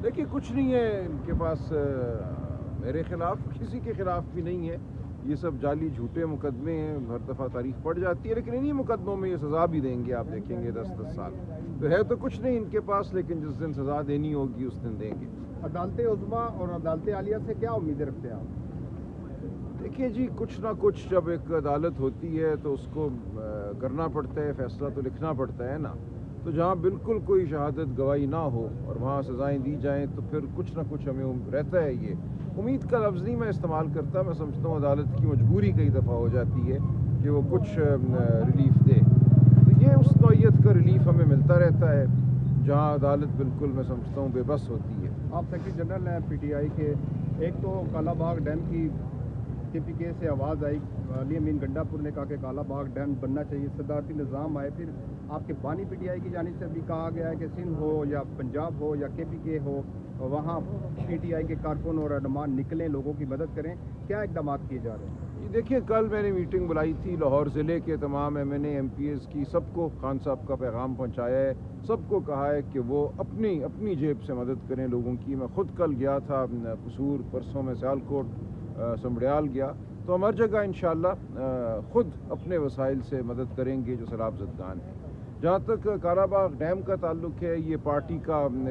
دیکھیے کچھ نہیں ہے ان کے پاس، میرے خلاف کسی کے خلاف بھی نہیں ہے. یہ سب جعلی جھوٹے مقدمے ہیں، ہر دفعہ تاریخ پڑ جاتی ہے، لیکن انہی مقدموں میں یہ سزا بھی دیں گے. آپ دیکھیں گے 10 سال تو ہے تو کچھ نہیں ان کے پاس، لیکن جس دن سزا دینی ہوگی اس دن دیں گے. عدالت عظمیٰ اور عدالت عالیہ سے کیا امیدیں رکھتے ہیں آپ؟ دیکھیے جی، کچھ نہ کچھ جب ایک عدالت ہوتی ہے تو اس کو کرنا پڑتا ہے، فیصلہ تو لکھنا پڑتا ہے نا. تو جہاں بالکل کوئی شہادت گواہی نہ ہو اور وہاں سزائیں دی جائیں تو پھر کچھ نہ کچھ ہمیں رہتا ہے. یہ امید کا لفظ نہیں میں استعمال کرتا، میں سمجھتا ہوں عدالت کی مجبوری کئی دفعہ ہو جاتی ہے کہ وہ کچھ ریلیف دے. تو یہ اس نوعیت کا ریلیف ہمیں ملتا رہتا ہے جہاں عدالت بالکل میں سمجھتا ہوں بے بس ہوتی ہے. آپ سیکرٹری جنرل ہیں پی ٹی آئی کے. ایک تو کالا باغ ڈیم کی کے پی کے سے آواز آئی، علی امین گنڈا پور نے کہا کہ کالا باغ ڈیم بننا چاہیے، صدارتی نظام آئے. پھر آپ کے بانی پی ٹی آئی کی جانب سے بھی کہا گیا ہے کہ سندھ ہو یا پنجاب ہو یا کے پی کے ہو، وہاں پی ٹی آئی کے کارکن اور رہنما نکلیں، لوگوں کی مدد کریں. کیا اقدامات کیے جا رہے ہیں؟ دیکھیے کل میں نے میٹنگ بلائی تھی لاہور ضلع کے تمام M N A M P As کی، سب کو خان صاحب کا پیغام پہنچایا ہے. سب کو کہا ہے کہ وہ اپنی جیب سے مدد کریں لوگوں کی. میں خود کل گیا تھا قصور، پرسوں میں سیالکوٹ، سمبڑیال گیا. تو ہم ہر جگہ انشاءاللہ خود اپنے وسائل سے مدد کریں گے جو سیلاب زدگان ہیں. جہاں تک کالا باغ ڈیم کا تعلق ہے، یہ پارٹی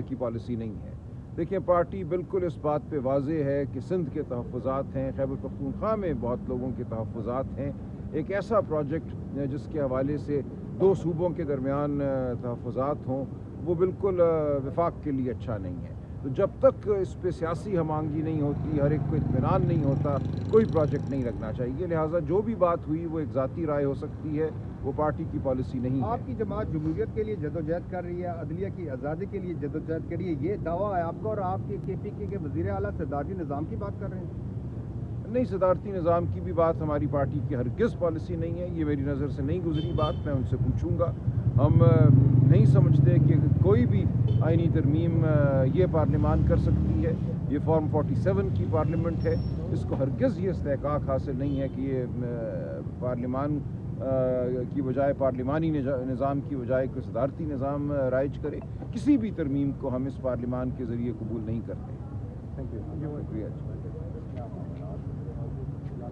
کی پالیسی نہیں ہے. دیکھیں پارٹی بالکل اس بات پہ واضح ہے کہ سندھ کے تحفظات ہیں، خیبر پختونخوا میں بہت لوگوں کے تحفظات ہیں. ایک ایسا پروجیکٹ جس کے حوالے سے 2 صوبوں کے درمیان تحفظات ہوں، وہ بالکل وفاق کے لیے اچھا نہیں ہے. تو جب تک اس پہ سیاسی ہم آہنگی نہیں ہوتی، ہر ایک کو اطمینان نہیں ہوتا، کوئی پروجیکٹ نہیں لگنا چاہیے. لہٰذا جو بھی بات ہوئی وہ ایک ذاتی رائے ہو سکتی ہے، وہ پارٹی کی پالیسی نہیں ہے. آپ کی جماعت جمہوریت کے لیے جدوجہد کر رہی ہے، عدلیہ کی آزادی کے لیے جدوجہد کر رہی ہے، یہ دعویٰ ہے آپ کا، اور آپ کے پی کے وزیر اعلیٰ صدارتی نظام کی بات کر رہے ہیں؟ نہیں، صدارتی نظام کی بھی بات ہماری پارٹی کی ہرگز پالیسی نہیں ہے. یہ میری نظر سے نہیں گزری بات، میں ان سے پوچھوں گا. ہم نہیں سمجھتے کہ کوئی بھی آئینی ترمیم یہ پارلیمان کر سکتی ہے. یہ فارم 47 کی پارلیمنٹ ہے، اس کو ہرگز یہ استحقاق حاصل نہیں ہے کہ یہ پارلیمان کی بجائے، پارلیمانی نظام کی بجائے کوئی صدارتی نظام رائج کرے. کسی بھی ترمیم کو ہم اس پارلیمان کے ذریعے قبول نہیں کرتے. Thank you. شکریہ.